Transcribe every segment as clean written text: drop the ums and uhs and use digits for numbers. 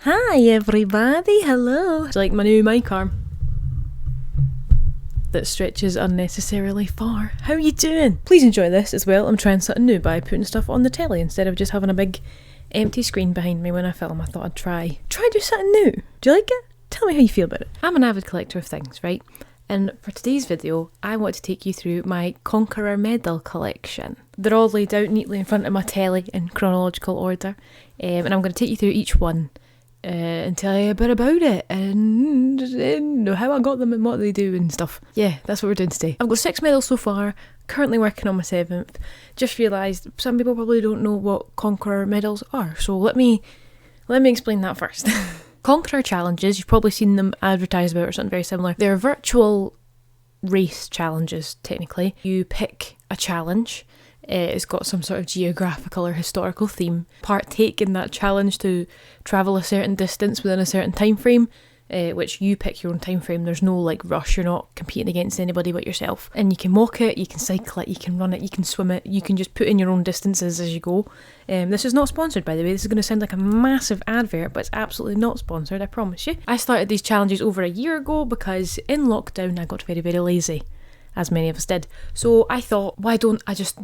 Hi everybody, hello. It's like my new mic arm that stretches unnecessarily far. How you doing? Please enjoy this as well. I'm trying something new by putting stuff on the telly instead of just having a big empty screen behind me when I film. I thought I'd try do something new. Do you like it? Tell me how you feel about it. I'm an avid collector of things, right? And for today's video, I want to take you through my Conqueror medal collection. They're all laid out neatly in front of my telly in chronological order, and I'm going to take you through each one and tell you a bit about it and how I got them and what they do and stuff. Yeah, that's what we're doing today. I've got 6 medals so far, currently working on my 7th. Just realised some people probably don't know what Conqueror medals are, so let me explain that first. Conqueror challenges, you've probably seen them advertised about or something very similar. They're virtual race challenges, technically. You pick a challenge. It's got some sort of geographical or historical theme. Partake in that challenge to travel a certain distance within a certain time frame, which you pick your own time frame. There's no like rush, you're not competing against anybody but yourself. And you can walk it, you can cycle it, you can run it, you can swim it, you can just put in your own distances as you go. This is not sponsored, by the way. This is going to sound like a massive advert, but it's absolutely not sponsored, I promise you. I started these challenges over a year ago because in lockdown I got very, very lazy, as many of us did. So I thought, why don't I just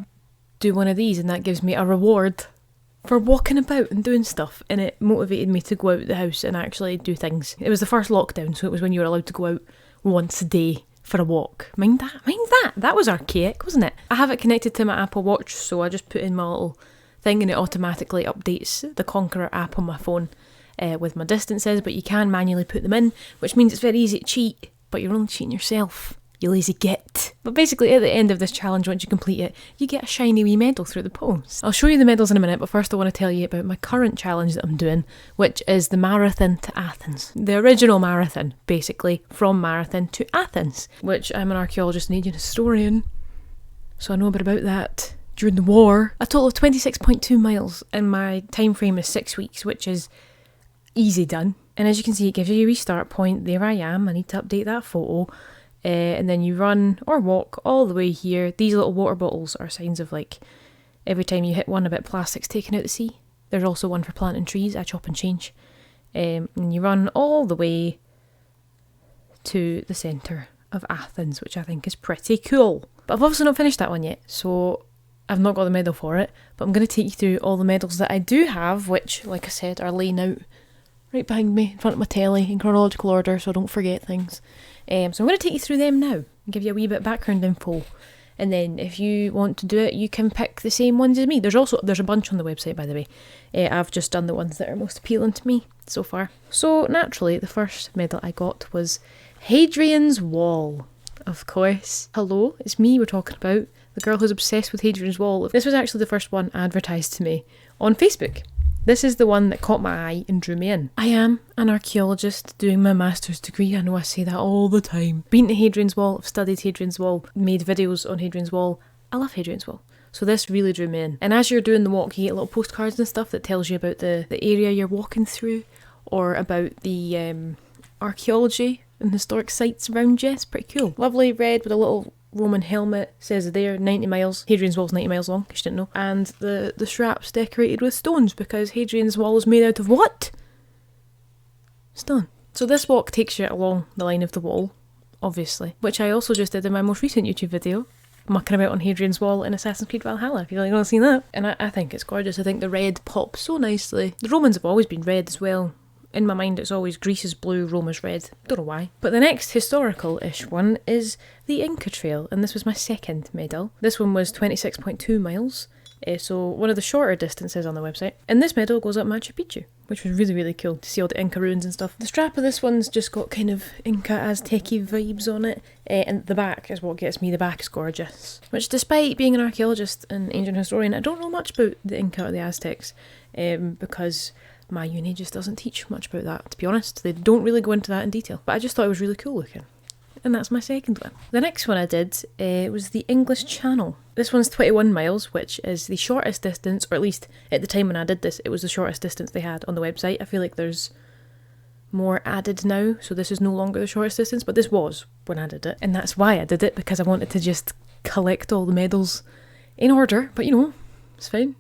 do one of these, and that gives me a reward for walking about and doing stuff, and it motivated me to go out the house and actually do things. It was the first lockdown, so it was when you were allowed to go out once a day for a walk. Mind that. That was archaic, wasn't it? I have it connected to my Apple Watch, so I just put in my little thing and it automatically updates the Conqueror app on my phone with my distances, but you can manually put them in, which means it's very easy to cheat, but you're only cheating yourself, you lazy git. But basically at the end of this challenge, once you complete it, you get a shiny wee medal through the post. I'll show you the medals in a minute, but first I want to tell you about my current challenge that I'm doing, which is the Marathon to Athens. The original marathon, basically, from Marathon to Athens, which I'm an archaeologist and ancient historian, so I know a bit about that. During the war, a total of 26.2 miles, and my time frame is 6 weeks, which is easy done. And as you can see, it gives you a restart point. There I am. I need to update that photo. And then you run or walk all the way here. These little water bottles are signs of like every time you hit one, a bit of plastic's taken out the sea. There's also one for planting trees. I chop and change. And you run all the way to the centre of Athens, which I think is pretty cool. But I've obviously not finished that one yet, so I've not got the medal for it. But I'm going to take you through all the medals that I do have, which, like I said, are laying out right behind me in front of my telly in chronological order, so I don't forget things. So I'm going to take you through them now and give you a wee bit of background info, and then if you want to do it, you can pick the same ones as me. There's a bunch on the website, by the way. I've just done the ones that are most appealing to me so far. So naturally, the first medal I got was Hadrian's Wall, of course. Hello, it's me we're talking about, the girl who's obsessed with Hadrian's Wall. This was actually the first one advertised to me on Facebook. This is the one that caught my eye and drew me in. I am an archaeologist doing my master's degree. I know I say that all the time. Been to Hadrian's Wall, I've studied Hadrian's Wall, made videos on Hadrian's Wall. I love Hadrian's Wall. So this really drew me in. And as you're doing the walk, you get little postcards and stuff that tells you about the area you're walking through, or about the archaeology and historic sites around you. It's pretty cool. Lovely red with a little Roman helmet, says there, 90 miles. Hadrian's Wall's 90 miles long, because you didn't know. And the straps decorated with stones, because Hadrian's Wall is made out of what? Stone. So this walk takes you along the line of the wall, obviously, which I also just did in my most recent YouTube video, mucking about on Hadrian's Wall in Assassin's Creed Valhalla, if you like want to see that. And I think it's gorgeous. I think the red pops so nicely. The Romans have always been red as well. In my mind, it's always Greece is blue, Rome is red. Don't know why. But the next historical-ish one is the Inca Trail, and this was my second medal. This one was 26.2 miles, so one of the shorter distances on the website. And this medal goes up Machu Picchu, which was really, really cool to see all the Inca ruins and stuff. The strap of this one's just got kind of Inca Aztec-y vibes on it, and the back is what gets me. The back is gorgeous. Which, despite being an archaeologist and ancient historian, I don't know much about the Inca or the Aztecs, because my uni just doesn't teach much about that, to be honest. They don't really go into that in detail. But I just thought it was really cool looking. And that's my second one. The next one I did was the English Channel. This one's 21 miles, which is the shortest distance, or at least at the time when I did this, it was the shortest distance they had on the website. I feel like there's more added now, so this is no longer the shortest distance, but this was when I did it. And that's why I did it, because I wanted to just collect all the medals in order, but you know, it's fine.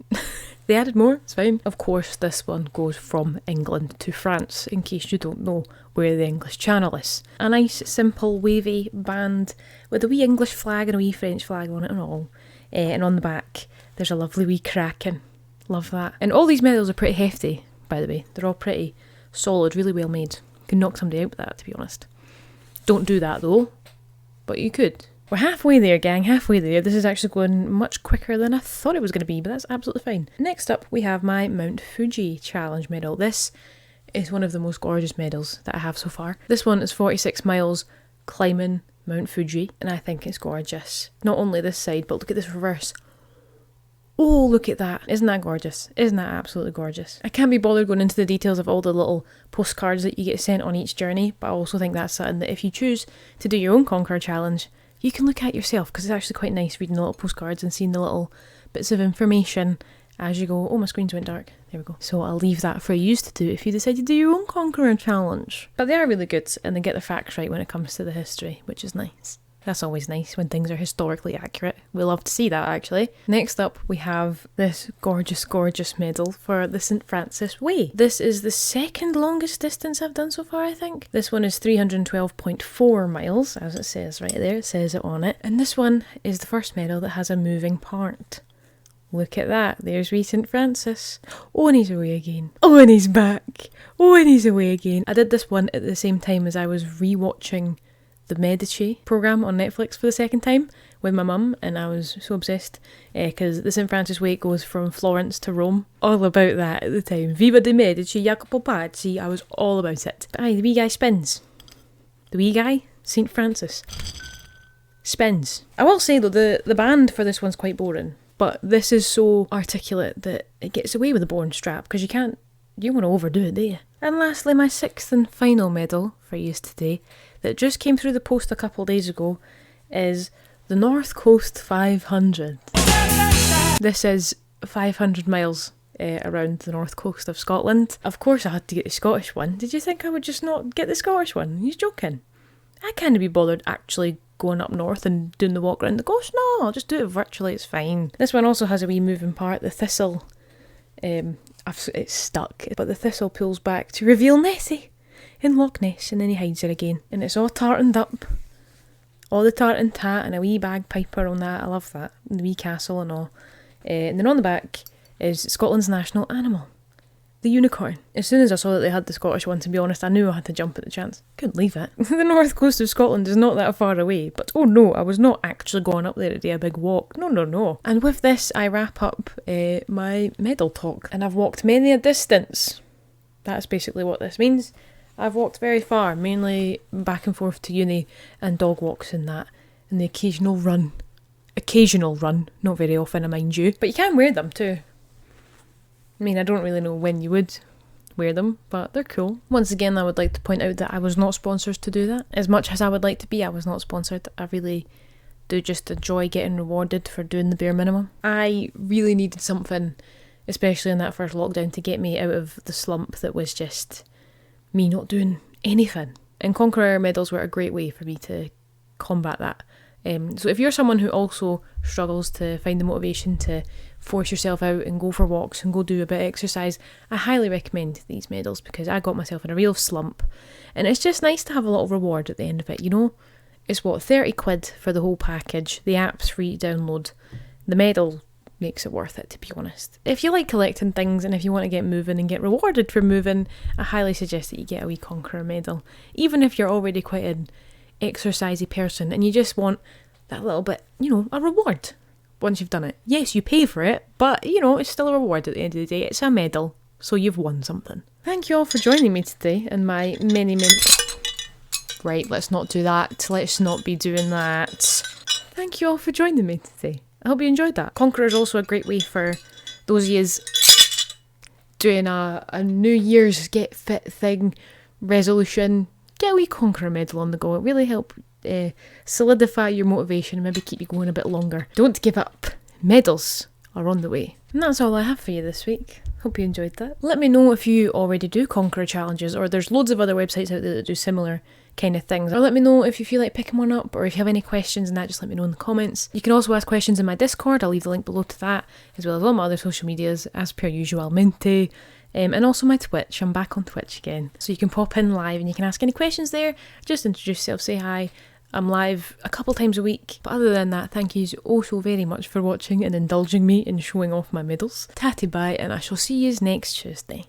They added more, it's fine. Of course, this one goes from England to France, in case you don't know where the English Channel is. A nice, simple, wavy band with a wee English flag and a wee French flag on it and all. And on the back, there's a lovely wee kraken. Love that. And all these medals are pretty hefty, by the way. They're all pretty solid, really well made. You can knock somebody out with that, to be honest. Don't do that, though. But you could. We're halfway there, gang, halfway there. This is actually going much quicker than I thought it was going to be, but that's absolutely fine. Next up, we have my Mount Fuji Challenge medal. This is one of the most gorgeous medals that I have so far. This one is 46 miles climbing Mount Fuji, and I think it's gorgeous. Not only this side, but look at this reverse. Oh, look at that. Isn't that gorgeous? Isn't that absolutely gorgeous? I can't be bothered going into the details of all the little postcards that you get sent on each journey, but I also think that's something that if you choose to do your own Conqueror challenge, you can look at yourself, because it's actually quite nice reading the little postcards and seeing the little bits of information as you go. Oh, my screens went dark. There we go. So I'll leave that for you to do if you decide to do your own Conqueror challenge. But they are really good, and they get the facts right when it comes to the history, which is nice. That's always nice when things are historically accurate. We love to see that, actually. Next up, we have this gorgeous, gorgeous medal for the St. Francis Way. This is the second longest distance I've done so far, I think. This one is 312.4 miles, as it says right there. It says it on it. And this one is the first medal that has a moving part. Look at that. There's wee St. Francis. Oh, and he's away again. Oh, and he's back. Oh, and he's away again. I did this one at the same time as I was rewatching the Medici programme on Netflix for the second time with my mum, and I was so obsessed because the St. Francis Way goes from Florence to Rome. All about that at the time. Viva de Medici, Jacopo Pazzi. I was all about it. But aye, the wee guy spins. The wee guy, St. Francis, spins. I will say though, the band for this one's quite boring, but this is so articulate that it gets away with the boring strap, because you don't want to overdo it, do you? And lastly, my sixth and final medal for you today, that just came through the post a couple of days ago, is the North Coast 500. This is 500 miles around the north coast of Scotland. Of course I had to get the Scottish one. Did you think I would just not get the Scottish one? You're joking. I can't be bothered actually going up north and doing the walk around the coast. No, I'll just do it virtually, it's fine. This one also has a wee moving part. The thistle, it's stuck, but the thistle pulls back to reveal Nessie in Loch Ness, and then he hides her again, and it's all tartaned up, all the tartan tat and a wee bagpiper on that. I love that, and the wee castle and all. And then on the back is Scotland's national animal, the unicorn. As soon as I saw that they had the Scottish one, to be honest, I knew I had to jump at the chance. Couldn't leave it. The north coast of Scotland is not that far away, but oh no, I was not actually going up there to do a big walk. No. And with this, I wrap up my medal talk, and I've walked many a distance. That's basically what this means. I've walked very far, mainly back and forth to uni and dog walks and that, and the occasional run. Occasional run, not very often, mind you. But you can wear them too. I mean, I don't really know when you would wear them, but they're cool. Once again, I would like to point out that I was not sponsored to do that. As much as I would like to be, I was not sponsored. I really do just enjoy getting rewarded for doing the bare minimum. I really needed something, especially in that first lockdown, to get me out of the slump that was just me not doing anything. And Conqueror medals were a great way for me to combat that. So if you're someone who also struggles to find the motivation to force yourself out and go for walks and go do a bit of exercise, I highly recommend these medals, because I got myself in a real slump, and it's just nice to have a little reward at the end of it, you know? It's what, 30 quid for the whole package, the app's free to download, the medal makes it worth it, to be honest. If you like collecting things and if you want to get moving and get rewarded for moving, I highly suggest that you get a wee Conqueror medal, even if you're already quite an exercisey person and you just want that little bit, you know, a reward once you've done it. Yes, you pay for it, but you know, it's still a reward at the end of the day. It's a medal, so you've won something. Thank you all for joining me today in my many Right, let's not do that. Let's not be doing that. Thank you all for joining me today. I hope you enjoyed that. Conqueror is also a great way for those years doing a New Year's get fit thing, resolution. Get a wee Conqueror medal on the go. It really help solidify your motivation and maybe keep you going a bit longer. Don't give up. Medals are on the way. And that's all I have for you this week. Hope you enjoyed that. Let me know if you already do Conqueror challenges, or there's loads of other websites out there that do similar kind of things. Or let me know if you feel like picking one up, or if you have any questions and that, just let me know in the comments. You can also ask questions in my Discord. I'll leave the link below to that, as well as all my other social medias, as per usualmente. And also my Twitch. I'm back on Twitch again. So you can pop in live and you can ask any questions there. Just introduce yourself, say hi. I'm live a couple times a week. But other than that, thank you so very much for watching and indulging me in showing off my medals. Tatty bye, and I shall see you next Tuesday.